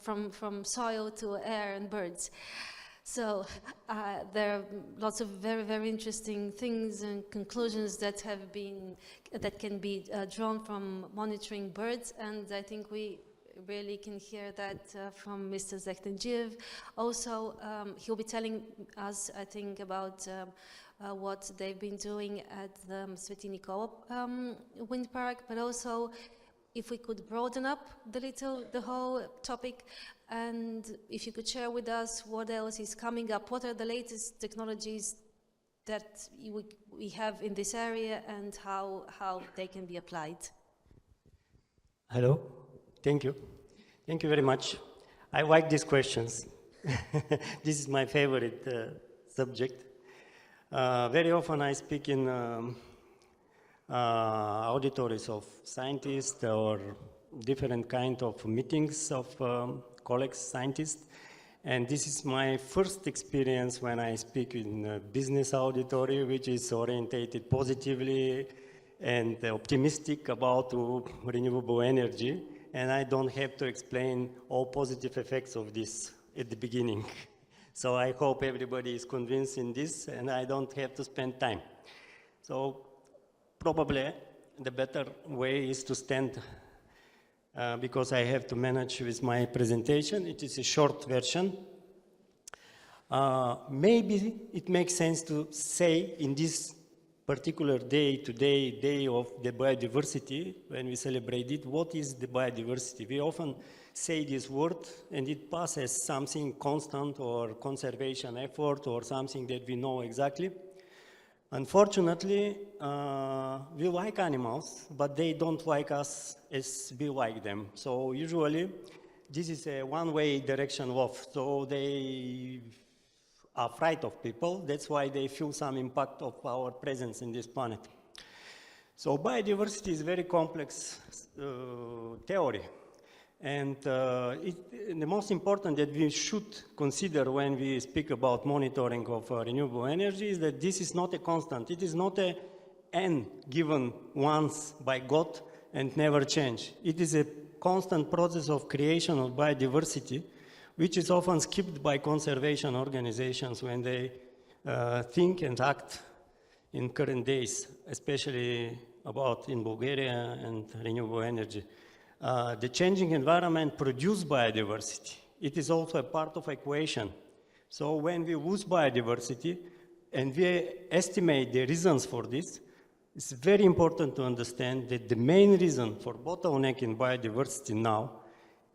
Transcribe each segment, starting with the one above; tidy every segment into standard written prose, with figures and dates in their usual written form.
from soil to air and birds. So there are lots of very, very interesting things and conclusions that can be drawn from monitoring birds, and I think we really can hear that from Mr. Zechtendzhiev. Also, he'll be telling us, I think, about what they've been doing at the Sveti Nikola wind park, but also if we could broaden up the whole topic, and if you could share with us what else is coming up, what are the latest technologies that we have in this area and how they can be applied. Hello, thank you. Thank you very much. I like these questions. This is my favorite subject. Very often I speak in auditories of scientists or different kind of meetings of colleagues, scientists, and this is my first experience when I speak in a business auditory, which is orientated positively and optimistic about renewable energy, and I don't have to explain all positive effects of this at the beginning. So I hope everybody is convinced in this and I don't have to spend time. So probably the better way is to stand because I have to manage with my presentation. It is a short version. Maybe it makes sense to say in this particular day of the biodiversity, when we celebrate it, what is the biodiversity? We often say this word and it passes something constant or conservation effort or something that we know exactly. Unfortunately, we like animals, but they don't like us as we like them. So usually, this is a one-way direction off. So they are afraid of people. That's why they feel some impact of our presence in this planet. So biodiversity is a very complex theory. And the most important that we should consider when we speak about monitoring of renewable energy is that this is not a constant. It is not an N given once by God and never change. It is a constant process of creation of biodiversity, which is often skipped by conservation organizations when they think and act in current days, especially about in Bulgaria and renewable energy. The changing environment produces biodiversity. It is also a part of equation. So when we lose biodiversity and we estimate the reasons for this, it's very important to understand that the main reason for bottleneck in biodiversity now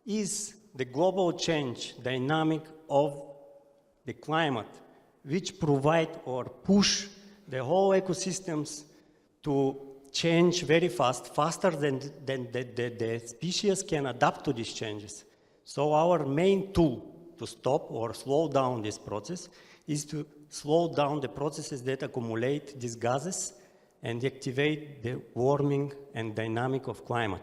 is the global change dynamic of the climate, which provide or push the whole ecosystems to change very fast, faster than the species can adapt to these changes. So our main tool to stop or slow down this process is to slow down the processes that accumulate these gases and activate the warming and dynamic of climate.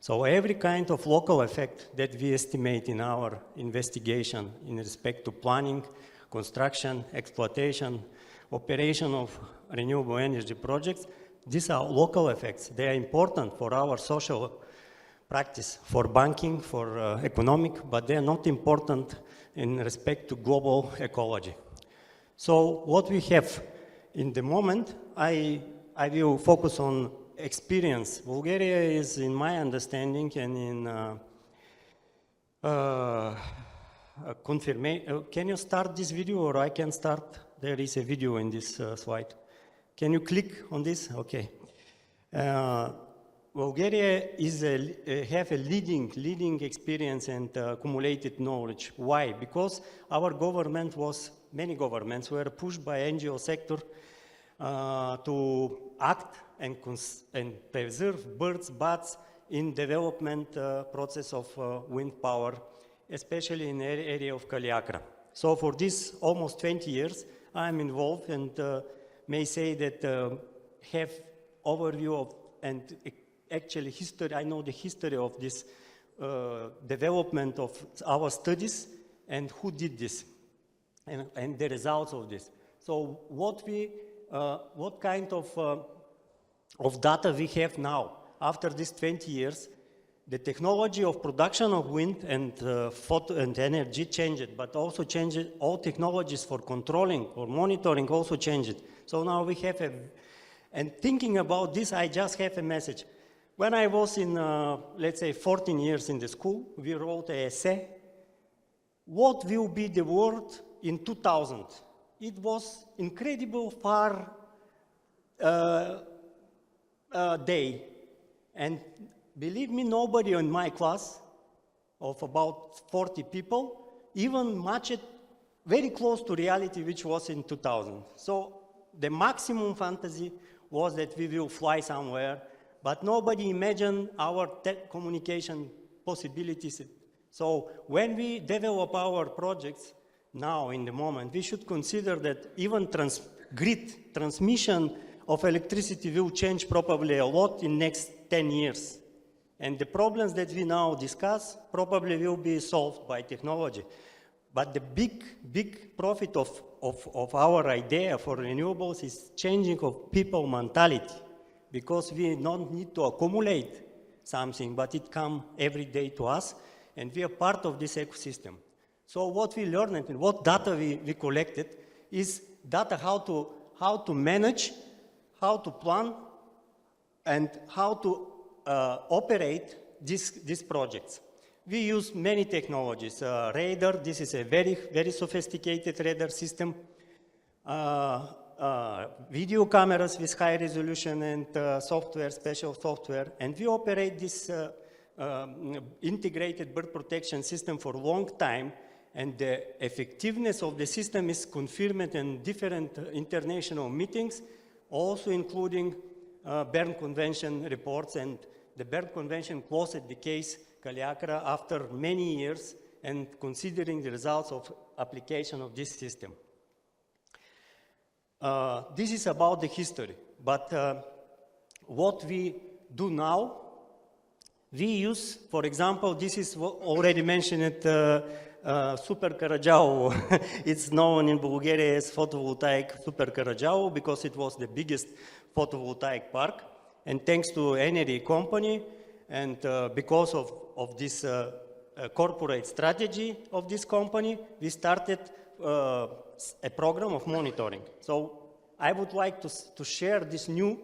So every kind of local effect that we estimate in our investigation in respect to planning, construction, exploitation, operation of renewable energy projects, these are local effects. They are important for our social practice, for banking, for economic, but they are not important in respect to global ecology. So what we have in the moment, I will focus on experience. Bulgaria is, in my understanding, and in confirmation. Can you start this video or I can start? There is a video in this slide. Can you click on this? Okay. Bulgaria is have a leading experience and accumulated knowledge. Why? Because our government many governments were pushed by NGO sector to act and preserve birds, bats in development process of wind power, especially in the area of Kaliakra. So for this almost 20 years, I'm involved and may say that have overview of and actually history. I know the history of this development of our studies and who did this and the results of this. So what kind of data we have now after these 20 years? the technology of production of wind and photo and energy changed, but also changed all technologies for controlling or monitoring also changed. So now we have and thinking about this, I just have a message. When I was in, let's say, 14 years in the school, we wrote an essay. What will be the world in 2000? It was incredible far day. And believe me, nobody in my class of about 40 people even matched very close to reality, which was in 2000. So the maximum fantasy was that we will fly somewhere, but nobody imagined our communication possibilities. So when we develop our projects now in the moment, we should consider that even grid transmission of electricity will change probably a lot in next 10 years. And the problems that we now discuss probably will be solved by technology. But the big profit of our idea for renewables is changing of people mentality, because we don't need to accumulate something, but it comes every day to us, and we are part of this ecosystem. So what we learned and what data we collected is data how to manage, how to plan, and how to operate these projects. We use many technologies. Radar, this is a very sophisticated radar system. Video cameras with high resolution and software, special software. And we operate this integrated bird protection system for a long time. And the effectiveness of the system is confirmed in different international meetings, also including Berne Convention reports. And the Berne Convention closed the case Kaliakra after many years and considering the results of application of this system. This is about the history, but what we do now, we use, for example, this is already mentioned Super Karajao. It's known in Bulgaria as photovoltaic Super Karajao because it was the biggest photovoltaic park. And thanks to energy company and because of this corporate strategy of this company, we started a program of monitoring. So I would like to share this new,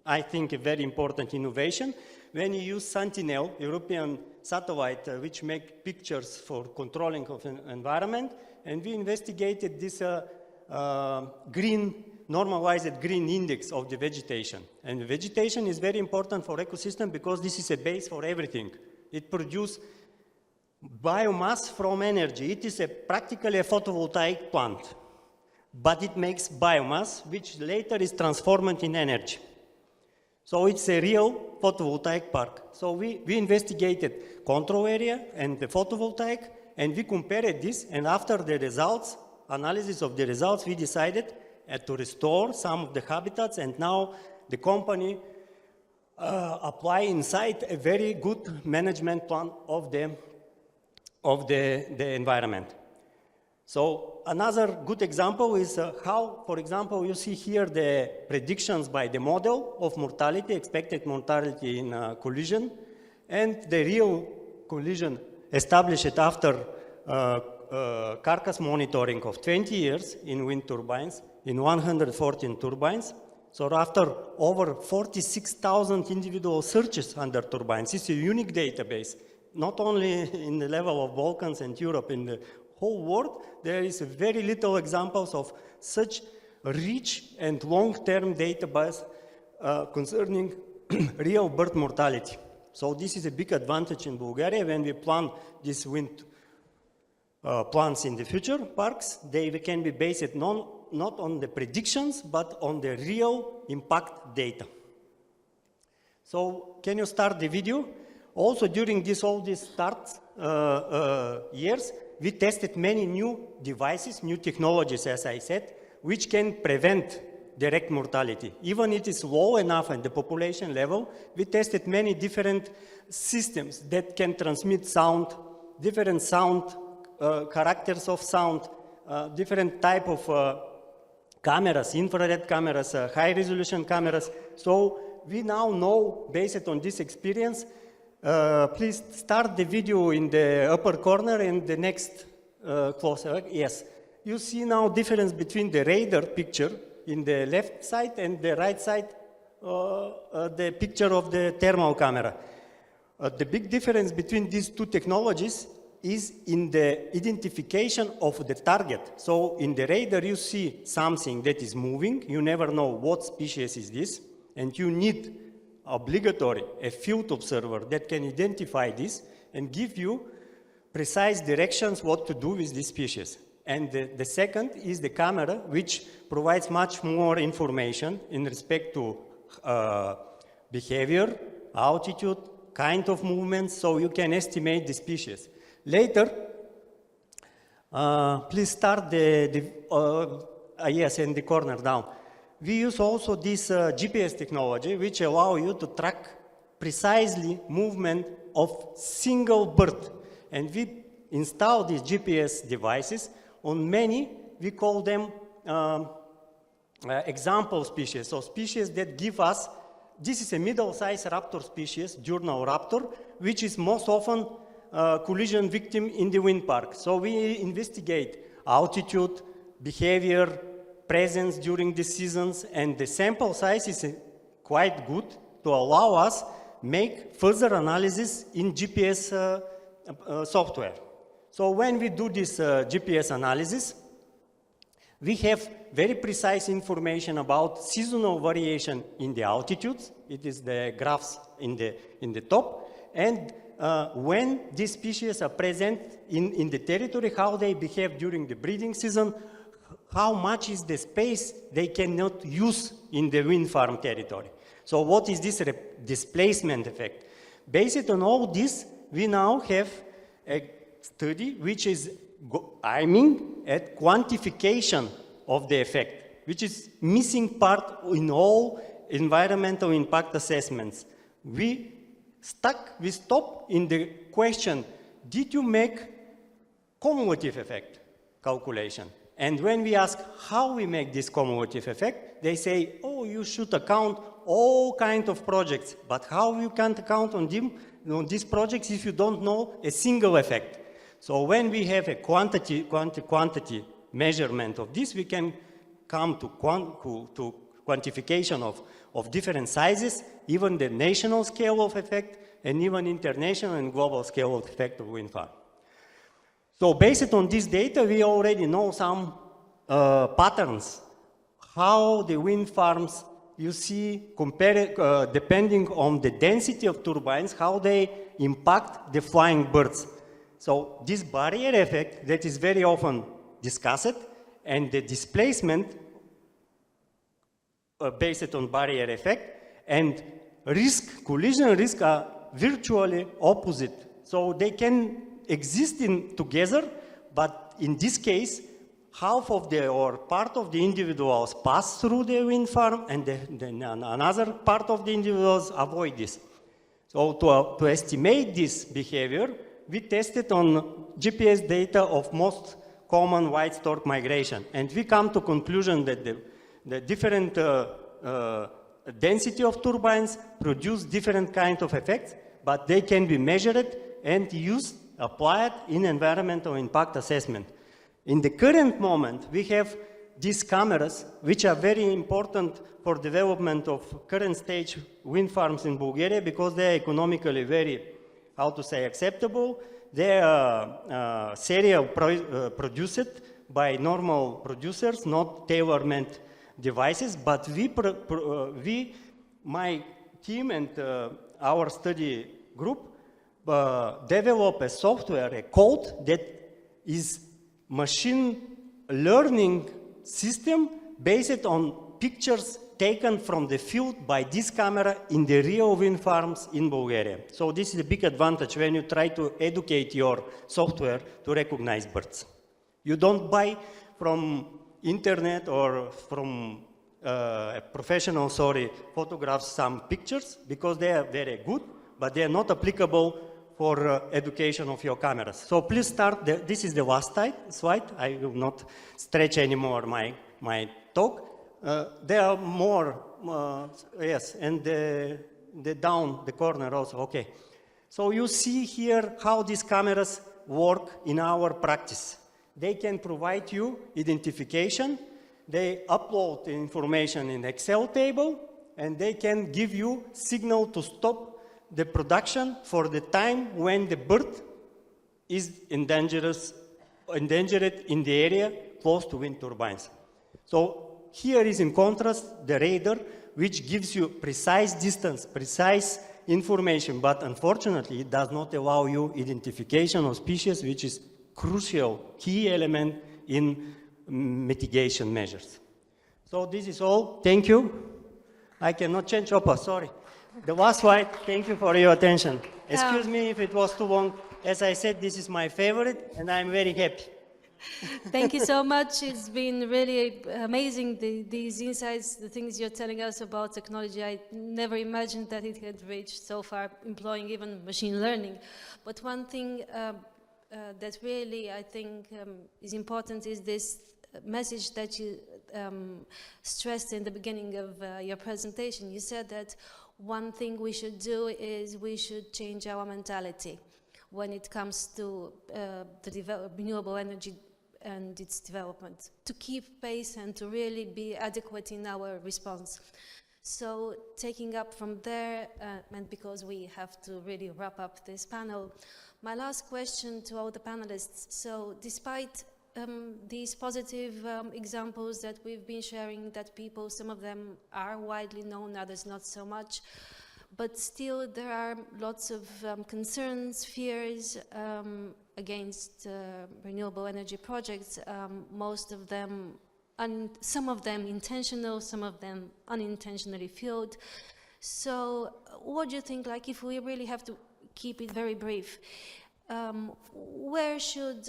I think, a very important innovation. When you use Sentinel, European satellite, which make pictures for controlling of an environment, and we investigated this normalized green index of the vegetation. And the vegetation is very important for ecosystem because this is a base for everything. It produces biomass from energy. It is practically a photovoltaic plant, but it makes biomass, which later is transformed in energy. So it's a real photovoltaic park. So we investigated control area and the photovoltaic, and we compared this, and after the results, analysis of the results, we decided to restore some of the habitats, and now the company apply inside a very good management plan of the environment. So another good example is how, for example, you see here the predictions by the model of mortality, expected mortality in collision, and the real collision established after carcass monitoring of 20 years in wind turbines, in 114 turbines. So after over 46,000 individual searches under turbines, it's a unique database, not only in the level of Balkans and Europe, in the whole world, there is very little examples of such rich and long-term database concerning real bird mortality. So this is a big advantage in Bulgaria when we plan these wind plants in the future parks. They can be based not on the predictions, but on the real impact data. So can you start the video? Also during all these start years, we tested many new devices, new technologies, as I said, which can prevent direct mortality. Even it is low enough at the population level, we tested many different systems that can transmit sound, different sound, characters of sound, different type of cameras, infrared cameras, high resolution cameras. So we now know, based on this experience, Please start the video in the upper corner and the next closer. Yes. You see now difference between the radar picture in the left side and the right side, the picture of the thermal camera. The big difference between these two technologies is in the identification of the target. So in the radar you see something that is moving, you never know what species is this, and you need obligatory a field observer that can identify this and give you precise directions what to do with this species. And the second is the camera, which provides much more information in respect to behavior, altitude, kind of movements, so you can estimate the species. Later, please start yes, in the corner down. We use also this GPS technology, which allow you to track precisely movement of single bird. And we install these GPS devices on many, we call them example species, so species that give us, this is a middle-sized raptor species, diurnal raptor, which is most often collision victim in the wind park. So we investigate altitude, behavior, presence during the seasons, and the sample size is quite good to allow us make further analysis in GPS software. So when we do this GPS analysis, we have very precise information about seasonal variation in the altitudes. It is the graphs in the top. And when these species are present in the territory, how they behave during the breeding season, how much is the space they cannot use in the wind farm territory. So what is this displacement effect? Based on all this, we now have a study which is aiming at quantification of the effect, which is missing part in all environmental impact assessments. We stop in the question, did you make cumulative effect calculation? And when we ask how we make this cumulative effect, they say, oh, you should account all kinds of projects, but how you can't account on these projects if you don't know a single effect? So when we have a quantity measurement of this, we can come to quantification of different sizes, even the national scale of effect, and even international and global scale of effect of wind farm. So based on this data, we already know some patterns, how the wind farms, you see, depending on the density of turbines, how they impact the flying birds. So this barrier effect that is very often discussed, and the displacement based on barrier effect, and collision risk are virtually opposite. So they can exist together, but in this case, half of or part of the individuals pass through the wind farm, and another part of the individuals avoid this. So to estimate this behavior, we tested on GPS data of most common white stork migration, and we come to conclusion that the different density of turbines produce different kind of effects, but they can be measured and used, applied in environmental impact assessment. In the current moment, we have these cameras, which are very important for development of current stage wind farms in Bulgaria, because they are economically very, how to say, acceptable. They are serial produced by normal producers, not tailor-made devices, but my team and our study group develop a software, a code that is machine learning system based on pictures taken from the field by this camera in the real wind farms in Bulgaria. So this is a big advantage when you try to educate your software to recognize birds. You don't buy from internet or from a professional, photographs some pictures, because they are very good, but they are not applicable for education of your cameras. So please start, this is the last slide. I will not stretch anymore my talk. There are more, yes, and the down, the corner also, okay. So you see here how these cameras work in our practice. They can provide you identification, they upload the information in Excel table, and they can give you signal to stop the production for the time when the bird is endangered in the area close to wind turbines. So here is in contrast the radar, which gives you precise distance, precise information, but unfortunately it does not allow you identification of species, which is crucial, key element in mitigation measures. So this is all. Thank you. I cannot change. Opa, sorry. The last slide. Thank you for your attention. Excuse me if it was too long. As I said, this is my favorite, and I'm very happy. Thank you so much. It's been really amazing, these insights, the things you're telling us about technology. I never imagined that it had reached so far, employing even machine learning. But one thing that really I think is important is this message that you stressed in the beginning of your presentation. You said that one thing we should do is we should change our mentality when it comes to the renewable energy and its development, to keep pace and to really be adequate in our response. So taking up from there, and because we have to really wrap up this panel, my last question to all the panelists. So despite these positive examples that we've been sharing, that people, some of them are widely known, others not so much, but still there are lots of concerns, fears against renewable energy projects, most of them, some of them intentional, some of them unintentionally fueled. So what do you think, like if we really have to keep it very brief, where should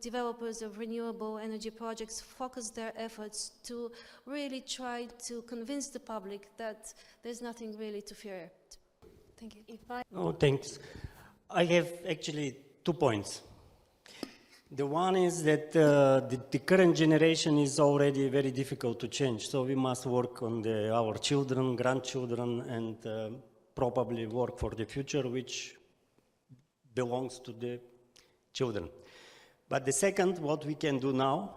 developers of renewable energy projects focus their efforts to really try to convince the public that there's nothing really to fear? Thank you. Oh, thanks. I have actually 2 points. The one is that the current generation is already very difficult to change, so we must work on our children, grandchildren, and probably work for the future, which belongs to the children. But the second, what we can do now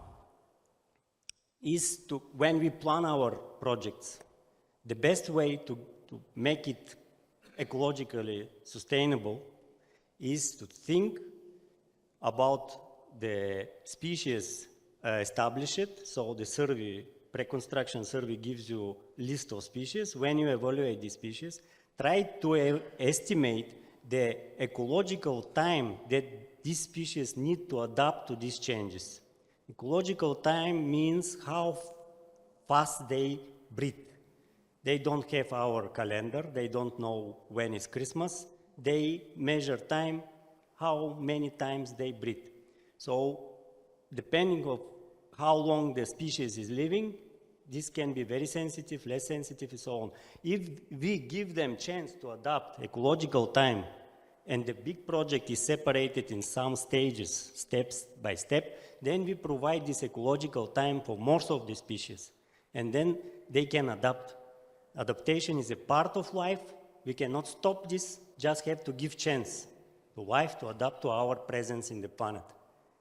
is to, when we plan our projects, the best way to make it ecologically sustainable is to think about the species established. So the survey, pre-construction survey gives you list of species. When you evaluate the species, try to estimate the ecological time that these species need to adapt to these changes. Ecological time means how fast they breed. They don't have our calendar, they don't know when is Christmas. They measure time, how many times they breed. So depending on how long the species is living, this can be very sensitive, less sensitive, and so on. If we give them chance to adapt ecological time, and the big project is separated in some stages, steps by step, then we provide this ecological time for most of the species. And then they can adapt. Adaptation is a part of life. We cannot stop this, just have to give chance to life to adapt to our presence in the planet.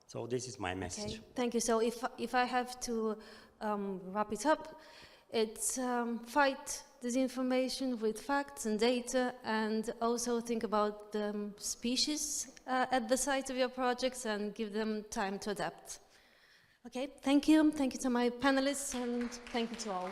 So this is my message. Okay. Thank you. So if I have to wrap it up, it's fight disinformation with facts and data, and also think about the species at the site of your projects and give them time to adapt. Okay, thank you. Thank you to my panelists, and thank you to all.